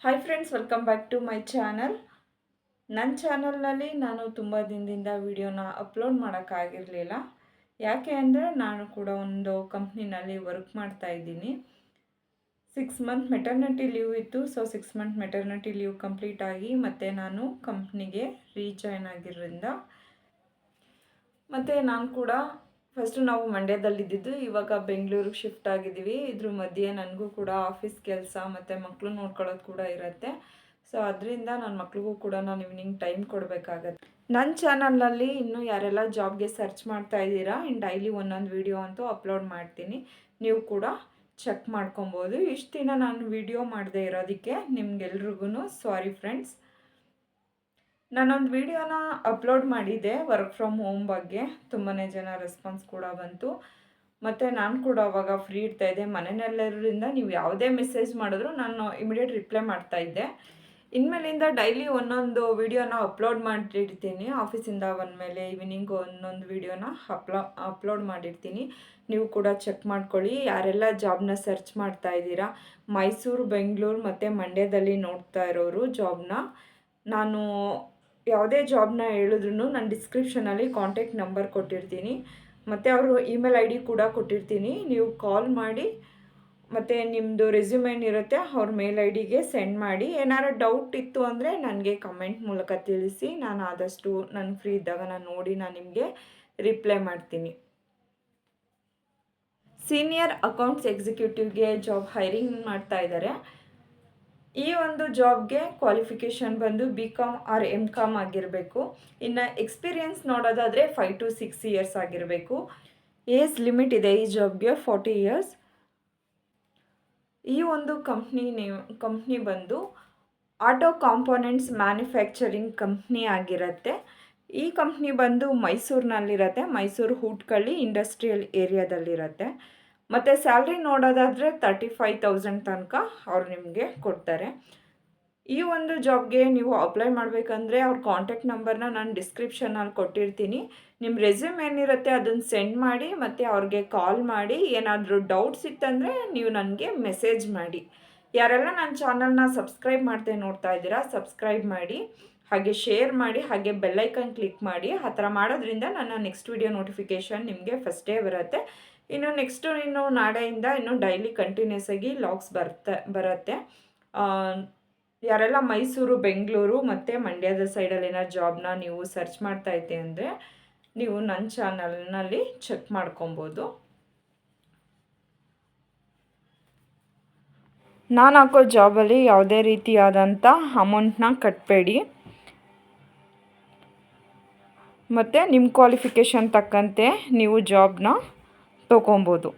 Hi friends, welcome back to my channel. ನನ್ನ ಚಾನಲ್ನಲ್ಲಿ ನಾನು ತುಂಬ ದಿನದಿಂದ ವಿಡಿಯೋನ ಅಪ್ಲೋಡ್ ಮಾಡೋಕ್ಕಾಗಿರಲಿಲ್ಲ. ಯಾಕೆ ಅಂದರೆ ನಾನು ಕೂಡ ಒಂದು ಕಂಪ್ನಿನಲ್ಲಿ ವರ್ಕ್ ಮಾಡ್ತಾ ಇದ್ದೀನಿ. 6 ಮಂತ್ ಮೆಟರ್ನಿಟಿ ಲೀವ್ ಇತ್ತು. So 6 month maternity leave complete ಆಗಿ ಮತ್ತೆ ನಾನು ಕಂಪ್ನಿಗೆ ರೀಜಾಯ್ನ್ ಆಗಿರೋದ್ರಿಂದ ಮತ್ತು ನಾನು ಕೂಡ ಫಸ್ಟು ನಾವು ಮಂಡ್ಯದಲ್ಲಿದ್ದಿದ್ದು, ಇವಾಗ ಬೆಂಗಳೂರಿಗೆ ಶಿಫ್ಟ್ ಆಗಿದ್ದೀವಿ. ಇದ್ರ ಮಧ್ಯೆ ನನಗೂ ಕೂಡ ಆಫೀಸ್ ಕೆಲಸ ಮತ್ತು ಮಕ್ಕಳು ನೋಡ್ಕೊಳ್ಳೋದು ಕೂಡ ಇರುತ್ತೆ. ಸೊ ಅದರಿಂದ ನನ್ನ ಮಕ್ಳಿಗೂ ಕೂಡ ನಾನು ಈವ್ನಿಂಗ್ ಟೈಮ್ ಕೊಡಬೇಕಾಗತ್ತೆ. ನನ್ನ ಚಾನಲ್ನಲ್ಲಿ ಇನ್ನೂ ಯಾರೆಲ್ಲ ಜಾಬ್ಗೆ ಸರ್ಚ್ ಮಾಡ್ತಾ ಇದ್ದೀರಾ, ಡೈಲಿ ಒಂದೊಂದು ವಿಡಿಯೋ ಅಂತೂ ಅಪ್ಲೋಡ್ ಮಾಡ್ತೀನಿ. ನೀವು ಕೂಡ ಚೆಕ್ ಮಾಡ್ಕೊಬೋದು. ಇಷ್ಟು ದಿನ ನಾನು ವಿಡಿಯೋ ಮಾಡದೇ ಇರೋದಕ್ಕೆ ನಿಮ್ಗೆಲ್ರಿಗೂ ಸಾರಿ ಫ್ರೆಂಡ್ಸ್. ನಾನೊಂದು ವಿಡಿಯೋನ ಅಪ್ಲೋಡ್ ಮಾಡಿದ್ದೆ ವರ್ಕ್ ಫ್ರಮ್ ಹೋಮ್ ಬಗ್ಗೆ. ತುಂಬಾ ಜನ ರೆಸ್ಪಾನ್ಸ್ ಕೂಡ ಬಂತು. ಮತ್ತು ನಾನು ಕೂಡ ಅವಾಗ ಫ್ರೀ ಇರ್ತಾಯಿದ್ದೆ. ಮನೆಯಲ್ಲೆಲ್ಲರಿಂದ ನೀವು ಯಾವುದೇ ಮೆಸೇಜ್ ಮಾಡಿದ್ರು ನಾನು ಇಮಿಡಿಯೇಟ್ ರಿಪ್ಲೈ ಮಾಡ್ತಾಯಿದ್ದೆ. ಇನ್ಮೇಲಿಂದ ಡೈಲಿ ಒಂದೊಂದು ವಿಡಿಯೋನ ಅಪ್ಲೋಡ್ ಮಾಡಿರ್ತೀನಿ. ಆಫೀಸಿಂದ ಬಂದಮೇಲೆ ಈವ್ನಿಂಗ್ ಒಂದೊಂದು ವಿಡಿಯೋನ ಅಪ್ಲೋಡ್ ಮಾಡಿರ್ತೀನಿ. ನೀವು ಕೂಡ ಚೆಕ್ ಮಾಡ್ಕೊಳ್ಳಿ. ಯಾರೆಲ್ಲ ಜಾಬ್ನ ಸರ್ಚ್ ಮಾಡ್ತಾ ಇದ್ದೀರಾ, ಮೈಸೂರು, ಬೆಂಗಳೂರು ಮತ್ತು ಮಂಡ್ಯದಲ್ಲಿ ನೋಡ್ತಾ ಇರೋರು ಜಾಬ್ನ, ನಾನು ಯಾವುದೇ ಜಾಬ್ನ ಹೇಳಿದ್ರು ನಾನು ಡಿಸ್ಕ್ರಿಪ್ಷನಲ್ಲಿ ಕಾಂಟ್ಯಾಕ್ಟ್ ನಂಬರ್ ಕೊಟ್ಟಿರ್ತೀನಿ ಮತ್ತು ಅವರು ಇಮೇಲ್ ID ಕೂಡ ಕೊಟ್ಟಿರ್ತೀನಿ. ನೀವು ಕಾಲ್ ಮಾಡಿ ಮತ್ತು ನಿಮ್ಮದು ರೆಸ್ಯೂಮ್ ಏನಿರುತ್ತೆ ಅವ್ರ ಮೇಲ್ IDಗೆ ಸೆಂಡ್ ಮಾಡಿ. ಏನಾರು ಡೌಟ್ ಇತ್ತು ಅಂದರೆ ನನಗೆ ಕಮೆಂಟ್ ಮೂಲಕ ತಿಳಿಸಿ. ನಾನು ಆದಷ್ಟು ನಾನು ಫ್ರೀ ಇದ್ದಾಗ ನಾನು ನೋಡಿ ನಾನು ನಿಮಗೆ ರಿಪ್ಲೈ ಮಾಡ್ತೀನಿ. ಸೀನಿಯರ್ ಅಕೌಂಟ್ಸ್ ಎಕ್ಸಿಕ್ಯೂಟಿವ್ಗೆ ಜಾಬ್ ಹೈರಿಂಗ್ ಮಾಡ್ತಾ ಇದ್ದಾರೆ. ಈ ಒಂದು ಜಾಬ್ಗೆ ಕ್ವಾಲಿಫಿಕೇಷನ್ ಬಂದು BCom ಆರ್ MCom ಆಗಿರಬೇಕು. ಇನ್ನು ಎಕ್ಸ್ಪೀರಿಯನ್ಸ್ ನೋಡೋದಾದರೆ 5 to 6 ಇಯರ್ಸ್ ಆಗಿರಬೇಕು. ಏಜ್ ಲಿಮಿಟ್ ಇದೆ ಈ ಜಾಬ್ಗೆ 40 ಇಯರ್ಸ್. ಈ ಒಂದು ಕಂಪ್ನಿ ಬಂದು ಆಟೋ ಕಾಂಪೋನೆಂಟ್ಸ್ ಮ್ಯಾನುಫ್ಯಾಕ್ಚರಿಂಗ್ ಕಂಪ್ನಿ ಆಗಿರುತ್ತೆ. ಈ ಕಂಪ್ನಿ ಬಂದು ಮೈಸೂರಿನಲ್ಲಿರುತ್ತೆ. ಮೈಸೂರು ಹೂಟ್ಕಳ್ಳಿ ಇಂಡಸ್ಟ್ರಿಯಲ್ ಏರಿಯಾದಲ್ಲಿರುತ್ತೆ. ಮತ್ತು ಸ್ಯಾಲ್ರಿ ನೋಡೋದಾದರೆ 35,000 ತನಕ ಅವ್ರು ನಿಮಗೆ ಕೊಡ್ತಾರೆ. ಈ ಒಂದು ಜಾಬ್ಗೆ ನೀವು ಅಪ್ಲೈ ಮಾಡಬೇಕಂದ್ರೆ ಅವ್ರ ಕಾಂಟ್ಯಾಕ್ಟ್ ನಂಬರ್ನ ನಾನು ಡಿಸ್ಕ್ರಿಪ್ಷನಲ್ಲಿ ಕೊಟ್ಟಿರ್ತೀನಿ. ನಿಮ್ಮ ರೆಸ್ಯೂಮ್ ಏನಿರುತ್ತೆ ಅದನ್ನು ಸೆಂಡ್ ಮಾಡಿ ಮತ್ತು ಅವ್ರಿಗೆ ಕಾಲ್ ಮಾಡಿ. ಏನಾದರೂ ಡೌಟ್ಸ್ ಇತ್ತಂದರೆ ನೀವು ನನಗೆ ಮೆಸೇಜ್ ಮಾಡಿ. ಯಾರೆಲ್ಲ ನನ್ನ ಚಾನಲ್ನ ಸಬ್ಸ್ಕ್ರೈಬ್ ಮಾಡ್ದೆ ನೋಡ್ತಾ ಇದ್ದೀರಾ, ಸಬ್ಸ್ಕ್ರೈಬ್ ಮಾಡಿ, ಹಾಗೆ ಶೇರ್ ಮಾಡಿ, ಹಾಗೆ ಬೆಲ್ಲೈಕನ್ ಕ್ಲಿಕ್ ಮಾಡಿ. ಆ ಥರ ಮಾಡೋದ್ರಿಂದ ನನ್ನ ನೆಕ್ಸ್ಟ್ ವಿಡಿಯೋ ನೋಟಿಫಿಕೇಷನ್ ನಿಮಗೆ ಫಸ್ಟೇ ಬರುತ್ತೆ. ಇನ್ನು ನಾಳೆಯಿಂದ ಡೈಲಿ ಕಂಟಿನ್ಯೂಸ್ ಆಗಿ ಲಾಗ್ಸ್ ಬರುತ್ತೆ. ಯಾರೆಲ್ಲ ಮೈಸೂರು, ಬೆಂಗಳೂರು ಮತ್ತು ಮಂಡ್ಯದ ಸೈಡಲ್ಲಿ ಏನಾದ್ರು ಜಾಬ್ನ ನೀವು ಸರ್ಚ್ ಮಾಡ್ತಾ ಇದ್ದೆ ಅಂದರೆ ನೀವು ನನ್ನ ಚಾನಲ್ನಲ್ಲಿ ಚೆಕ್ ಮಾಡ್ಕೊಬೋದು. ನಾನು ಹಾಕೋ ಜಾಬಲ್ಲಿ ಯಾವುದೇ ರೀತಿಯಾದಂಥ ಅಮೌಂಟ್ನ ಕಟ್ಟಬೇಡಿ ಮತ್ತು ನಿಮ್ಮ ಕ್ವಾಲಿಫಿಕೇಷನ್ ತಕ್ಕಂತೆ ನೀವು ಜಾಬ್ನ ತೊಗೊಬೋದು.